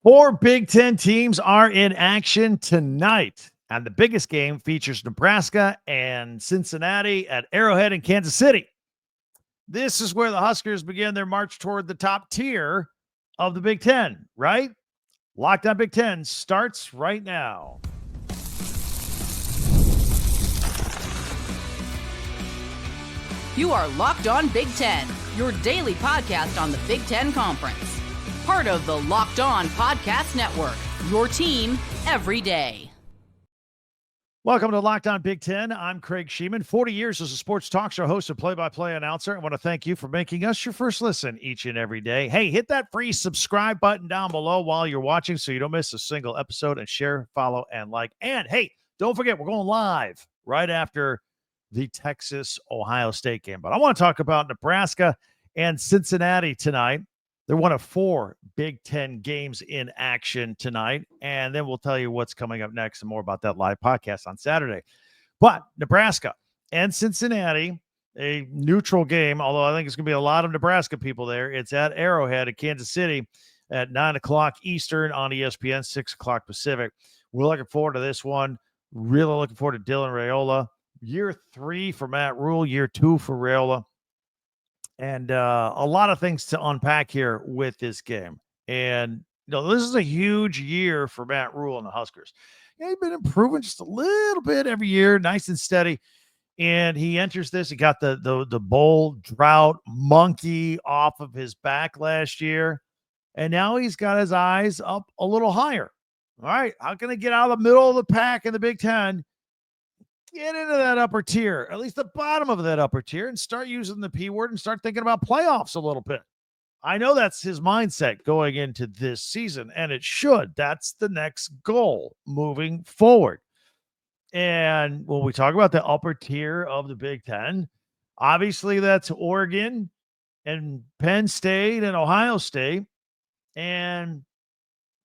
Four Big Ten teams are in action tonight, and the biggest game features Nebraska and Cincinnati at Arrowhead in Kansas City. This is where the Huskers begin their march toward the top tier of the Big Ten, right? Locked On Big Ten starts right now. You are Locked On Big Ten, your daily podcast on the Big Ten Conference. Part of the Locked On Podcast Network, your team every day. Welcome to Locked On Big Ten. I'm Craig Sheeman, 40 years as a sports talk show host and play-by-play announcer. I want to thank you for making us your first listen each and every day. Hey, hit that free subscribe button down below while you're watching so you don't miss a single episode, and share, follow, and like. And hey, don't forget, we're going live right after the Texas-Ohio State game. But I want to talk about Nebraska and Cincinnati tonight. They're one of four Big Ten games in action tonight. And then we'll tell you what's coming up next and more about that live podcast on Saturday. But Nebraska and Cincinnati, a neutral game, although I think it's going to be a lot of Nebraska people there. It's at Arrowhead at Kansas City at 9 o'clock Eastern on ESPN, 6 o'clock Pacific. We're looking forward to this one. Really looking forward to DYLAN RAIOLA. Year 3 for MATT RHULE, year 2 for RAIOLA. And a lot of things to unpack here with this game. And, this is a huge year for MATT RHULE and the Huskers. He's been improving just a little bit every year, nice and steady. And he enters this. He got the bowl drought monkey off of his back last year. And now he's got his eyes up a little higher. All right, how can I get out of the middle of the pack in the Big Ten? Get into that upper tier, at least the bottom of that upper tier, and start using the P word and start thinking about playoffs a little bit. I know that's his mindset going into this season, and it should. That's the next goal moving forward. And when we talk about the upper tier of the Big Ten, obviously that's Oregon and Penn State and Ohio State, and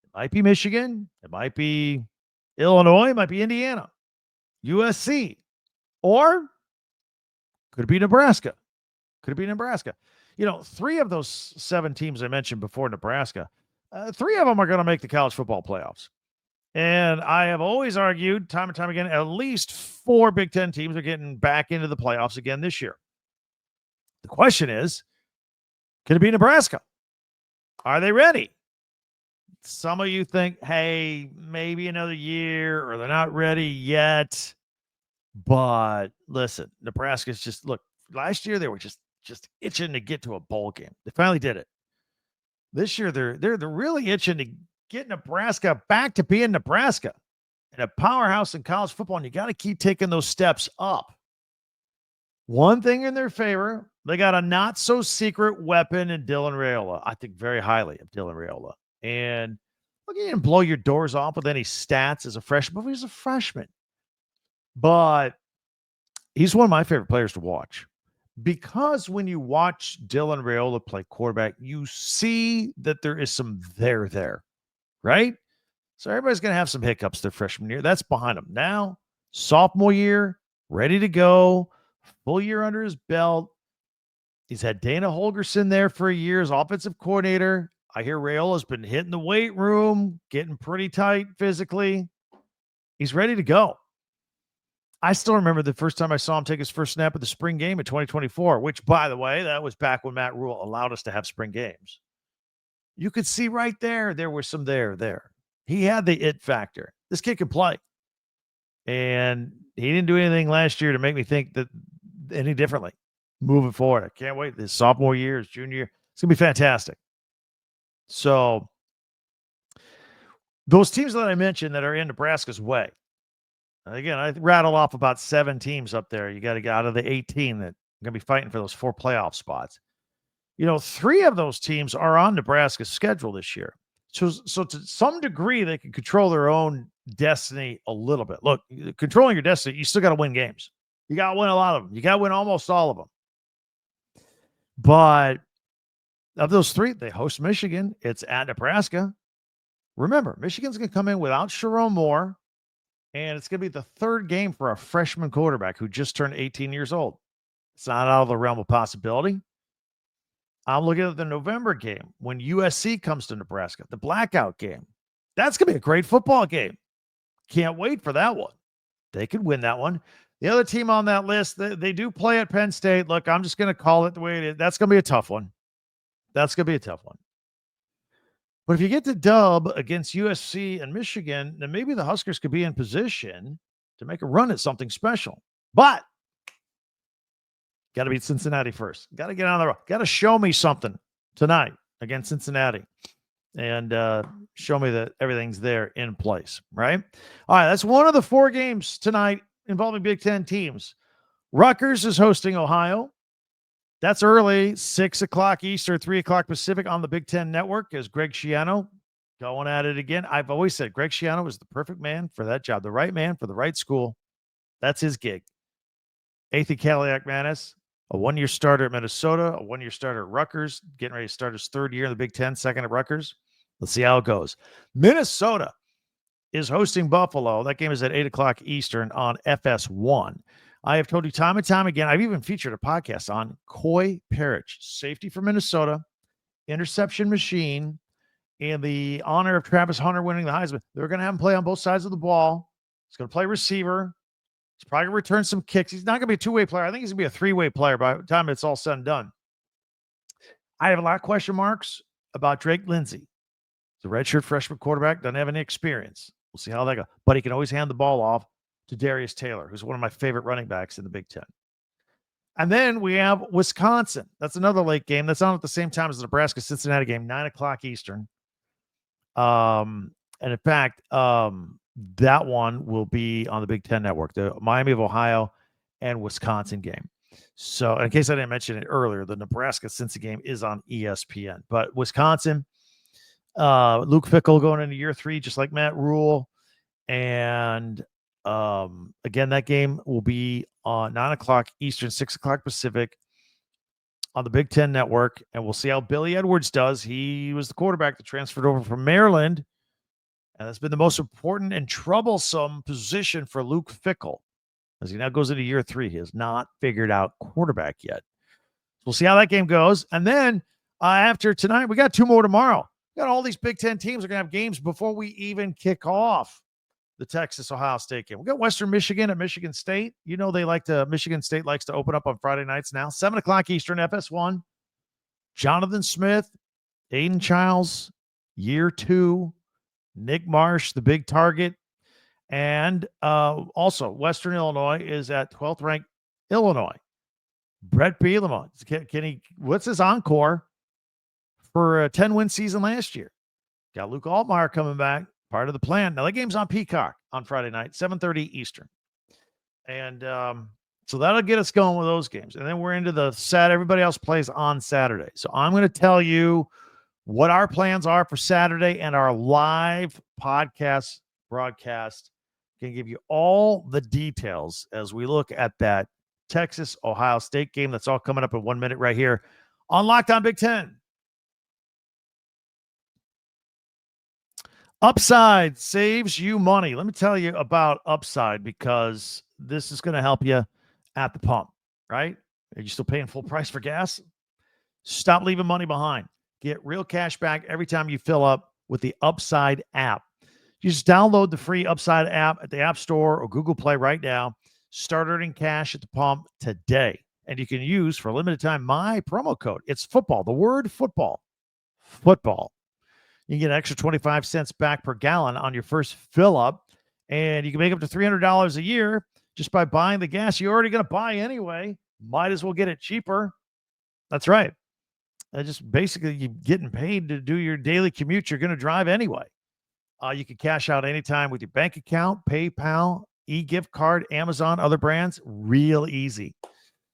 it might be Michigan, it might be Illinois, it might be Indiana. USC, or could it be Nebraska? Could it be Nebraska? 3 of those 7 teams I mentioned before Nebraska, 3 of them are going to make the college football playoffs. And I have always argued time and time again, at least 4 Big Ten teams are getting back into the playoffs again this year. The question is, could it be Nebraska? Are they ready? Some of you think, hey, maybe another year, or they're not ready yet. But listen, Nebraska's just, look, last year they were just itching to get to a bowl game. They finally did it. This year they're really itching to get Nebraska back to being Nebraska and a powerhouse in college football. And you got to keep taking those steps up. One thing in their favor, they got a not so secret weapon in DYLAN RAIOLA. I think very highly of DYLAN RAIOLA. And look, he didn't blow your doors off with any stats as a freshman, but he's a freshman. But he's one of my favorite players to watch, because when you watch DYLAN RAIOLA play quarterback, you see that there is some there, right? So everybody's going to have some hiccups their freshman year. That's behind them. Now, sophomore year, ready to go, full year under his belt. He's had Dana Holgorsen there for a year as offensive coordinator. I hear RAIOLA's been hitting the weight room, getting pretty tight physically. He's ready to go. I still remember the first time I saw him take his first snap at the spring game in 2024, which, by the way, that was back when MATT RHULE allowed us to have spring games. You could see right there was some there. He had the it factor. This kid can play. And he didn't do anything last year to make me think that any differently moving forward. I can't wait. This sophomore year, his junior year, it's going to be fantastic. So those teams that I mentioned that are in Nebraska's way, again, I rattle off about 7 teams up there. You got to get out of the 18 that are going to be fighting for those 4 playoff spots. 3 of those teams are on Nebraska's schedule this year. So to some degree, they can control their own destiny a little bit. Look, controlling your destiny, you still got to win games. You got to win a lot of them. You got to win almost all of them. But of those 3, they host Michigan. It's at Nebraska. Remember, Michigan's going to come in without Sharon Moore, and it's going to be the 3rd game for a freshman quarterback who just turned 18 years old. It's not out of the realm of possibility. I'm looking at the November game when USC comes to Nebraska, the blackout game. That's going to be a great football game. Can't wait for that one. They could win that one. The other team on that list, they do play at Penn State. Look, I'm just going to call it the way it is. That's going to be a tough one. That's going to be a tough one. But if you get the dub against USC and Michigan, then maybe the Huskers could be in position to make a run at something special. But got to beat Cincinnati first. Got to get on the road. Got to show me something tonight against Cincinnati and show me that everything's there in place, right? All right, that's one of the 4 games tonight involving Big Ten teams. Rutgers is hosting Ohio. That's early, 6 o'clock Eastern, 3 o'clock Pacific on the Big Ten Network as Greg Schiano going at it again. I've always said Greg Schiano is the perfect man for that job, the right man for the right school. That's his gig. Athan Kaliak-Manis, a 1-year starter at Minnesota, a 1-year starter at Rutgers, getting ready to start his 3rd year in the Big Ten, second at Rutgers. Let's see how it goes. Minnesota is hosting Buffalo. That game is at 8 o'clock Eastern on FS1. I have told you time and time again, I've even featured a podcast on Coy PERICH, safety for Minnesota, interception machine, and the honor of Travis Hunter winning the Heisman. They're going to have him play on both sides of the ball. He's going to play receiver. He's probably going to return some kicks. He's not going to be a 2-way player. I think he's going to be a 3-way player by the time it's all said and done. I have a lot of question marks about Drake Lindsey. He's a redshirt freshman quarterback, doesn't have any experience. We'll see how that goes. But he can always hand the ball off to Darius Taylor, who's one of my favorite running backs in the Big Ten. And then we have Wisconsin. That's another late game. That's on at the same time as the Nebraska-Cincinnati game, 9 o'clock Eastern. And in fact, that one will be on the Big Ten Network, the Miami of Ohio and Wisconsin game. So in case I didn't mention it earlier, the Nebraska-Cincy game is on ESPN. But Wisconsin, Luke Fickell going into year 3, just like Matt Rhule. And again, that game will be on 9 o'clock Eastern, 6 o'clock Pacific on the Big Ten Network. And we'll see how Billy Edwards does. He was the quarterback that transferred over from Maryland. And that's been the most important and troublesome position for Luke Fickell as he now goes into year 3. He has not figured out quarterback yet. We'll see how that game goes. And then after tonight, we got 2 more tomorrow. We got all these Big Ten teams are going to have games before we even kick off the Texas-Ohio State game. We got Western Michigan at Michigan State. You know Michigan State likes to open up on Friday nights now. 7 o'clock Eastern, FS1. Jonathan Smith, Aiden Childs, year 2. Nick Marsh, the big target. And also, Western Illinois is at 12th ranked Illinois. Brett Bielema. What's his encore for a 10-win season last year? Got Luke Altmaier coming back. Part of the plan. Now, that game's on Peacock on Friday night, 7:30 Eastern. And so that'll get us going with those games. And then we're into the Saturday. Everybody else plays on Saturday. So I'm going to tell you what our plans are for Saturday and our live podcast broadcast. Can give you all the details as we look at that Texas-Ohio State game. That's all coming up in 1 minute right here on Locked On Big Ten. Upside saves you money. Let me tell you about Upside because this is going to help you at the pump, right? Are you still paying full price for gas? Stop leaving money behind. Get real cash back every time you fill up with the Upside app. You just download the free Upside app at the App Store or Google Play right now. Start earning cash at the pump today. And you can use, for a limited time, my promo code. It's football, the word football. Football. You can get an extra 25 cents back per gallon on your first fill up. And you can make up to $300 a year just by buying the gas you're already going to buy anyway. Might as well get it cheaper. That's right. Just basically you're getting paid to do your daily commute you're going to drive anyway. You can cash out anytime with your bank account, PayPal, e-gift card, Amazon, other brands. Real easy.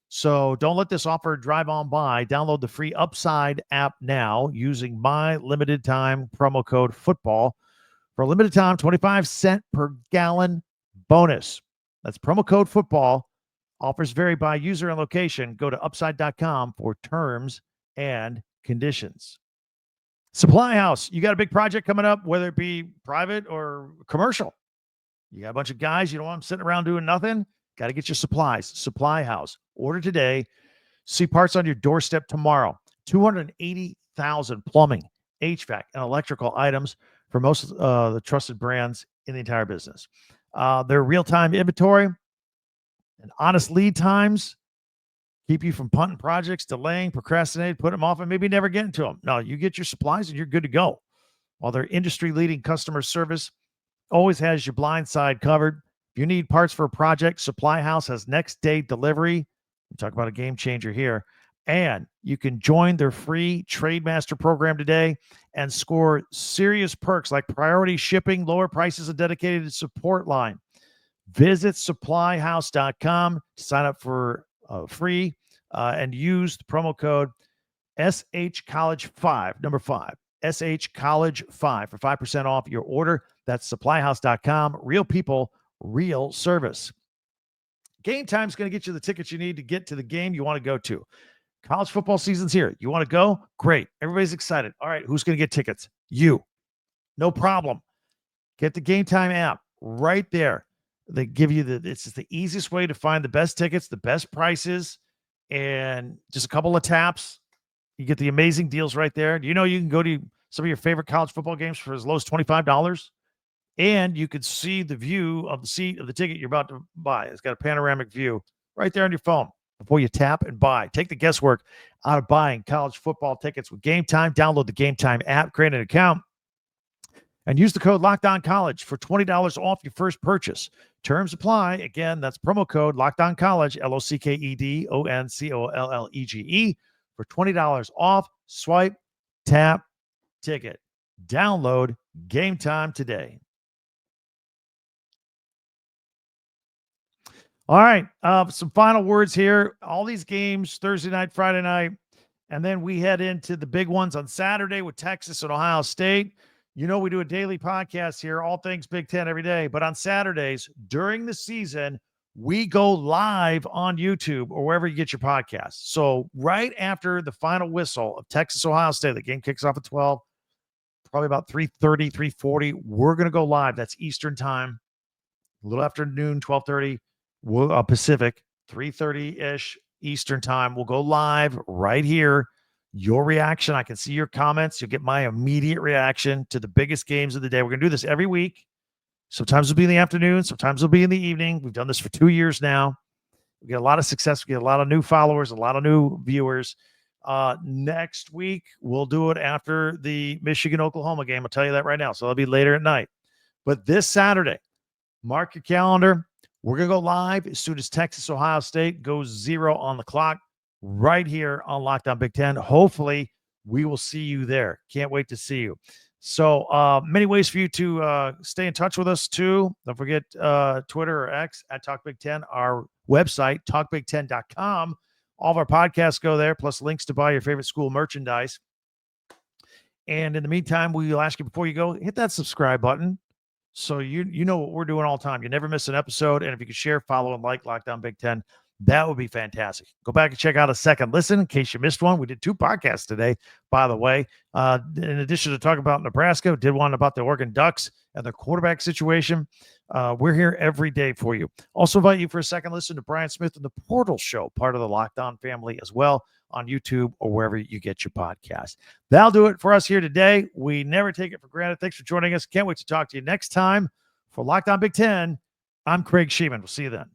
So don't let this offer drive on by. Download the free Upside app now using my limited time promo code football for a limited time, 25 cent per gallon bonus. That's promo code football. Offers vary by user and location. Go to upside.com for terms and conditions. Supply House. You got a big project coming up, whether it be private or commercial. You got a bunch of guys, you don't want them sitting around doing nothing. Got to get your supplies. Supply House. Order today. See parts on your doorstep tomorrow. 280,000 plumbing, HVAC, and electrical items for most of the trusted brands in the entire business. Their real-time inventory and honest lead times keep you from punting projects, delaying, procrastinating, putting them off, and maybe never getting to them. No, you get your supplies and you're good to go. While their industry-leading customer service always has your blind side covered. If you need parts for a project, Supply House has next-day delivery. We talk about a game changer here. And you can join their free Trade Master program today and score serious perks like priority shipping, lower prices, and dedicated support line. Visit supplyhouse.com to sign up for free and use the promo code SHCollege5, number 5, SHCollege5 for 5% off your order. That's supplyhouse.com. Real people, real service. Game Time is going to get you the tickets you need to get to the game you want to go to. College football season's here. You want to go? Great. Everybody's excited. All right, who's going to get tickets? You. No problem. Get the Game Time app right there. They give you it's the easiest way to find the best tickets, the best prices, and just a couple of taps. You get the amazing deals right there. Do you know you can go to some of your favorite college football games for as low as $25? And you can see the view of the seat of the ticket you're about to buy. It's got a panoramic view right there on your phone before you tap and buy. Take the guesswork out of buying college football tickets with Game Time. Download the Game Time app, create an account, and use the code LOCKEDONCollege for $20 off your first purchase. Terms apply. Again, that's promo code LOCKEDONCollege, LOCKEDONCOLLEGE, for $20 off. Swipe, tap, ticket. Download Game Time today. All right, some final words here. All these games, Thursday night, Friday night, and then we head into the big ones on Saturday with Texas and Ohio State. You know, we do a daily podcast here, all things Big Ten every day. But on Saturdays during the season, we go live on YouTube or wherever you get your podcasts. So right after the final whistle of Texas, Ohio State, the game kicks off at 12, probably about 3:30, 3:40. We're going to go live. That's Eastern time, a little after noon, 12:30 Pacific, 3:30-ish Eastern time. We'll go live right here. Your reaction, I can see your comments. You'll get my immediate reaction to the biggest games of the day. We're going to do this every week. Sometimes it'll be in the afternoon. Sometimes it'll be in the evening. We've done this for 2 years now. We get a lot of success. We get a lot of new followers, a lot of new viewers. Next week, we'll do it after the Michigan-Oklahoma game. I'll tell you that right now. So it'll be later at night. But this Saturday, mark your calendar. We're going to go live as soon as Texas, Ohio State goes 0 on the clock right here on Locked On Big Ten. Hopefully, we will see you there. Can't wait to see you. So many ways for you to stay in touch with us, too. Don't forget Twitter or X at Talk Big Ten, our website, talkbig10.com. All of our podcasts go there, plus links to buy your favorite school merchandise. And in the meantime, we will ask you before you go, hit that subscribe button. So you know what we're doing all the time. You never miss an episode. And if you could share, follow, and like Locked On Big Ten, that would be fantastic. Go back and check out a second listen in case you missed one. We did 2 podcasts today, by the way. In addition to talking about Nebraska, we did one about the Oregon Ducks and the quarterback situation. We're here every day for you. Also invite you for a second listen to Brian Smith and the Portal Show, part of the Locked On family as well, on YouTube or wherever you get your podcast. That'll do it for us here today. We never take it for granted. Thanks for joining us. Can't wait to talk to you next time. For Locked On Big Ten, I'm Craig Sheeman. We'll see you then.